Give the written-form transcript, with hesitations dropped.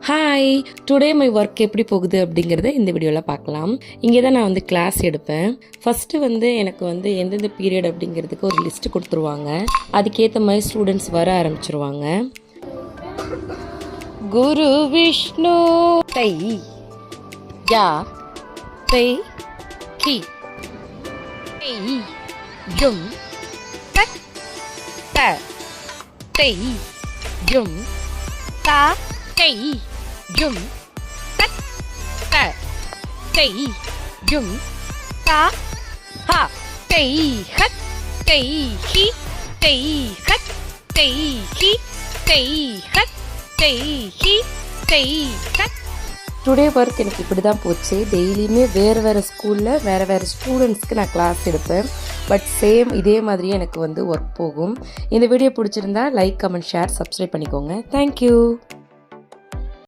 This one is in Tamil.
ஹாய், டுடே மை ஒர்க் எப்படி போகுது அப்படிங்கிறத இந்த வீடியோவில் பார்க்கலாம். இங்கே தான் நான் கிளாஸ் எடுப்பேன். ஃபஸ்ட்டு எனக்கு எந்தெந்த பீரியட் அப்படிங்கிறதுக்கு ஒரு லிஸ்ட்டு கொடுத்துருவாங்க. அதுக்கேற்ற மாதிரி ஸ்டூடெண்ட்ஸ் வர ஆரம்பிச்சிருவாங்க. குரு விஷ்ணு தை யா தை கி ஜும் தக் த தை ஜும் தா தை ஜும் தக் த தை ஜும் தா ஹா தை ஹத் தை ஹி தை ஹத் தை ஹி தை ஹத் தை ஹி தை ஹத். டுடே ஒர்க் எனக்கு இப்படி தான் போச்சு. டெய்லியுமே வேறு ஸ்கூலில் வேறு ஸ்டூடெண்ட்ஸ்க்கு நான் கிளாஸ் எடுப்பேன். பட் சேம் இதே மாதிரியே எனக்கு ஒர்க் போகும். இந்த வீடியோ பிடிச்சிருந்தா லைக், கமெண்ட், ஷேர், சப்ஸ்கிரைப் பண்ணிக்கோங்க. தேங்க்யூ.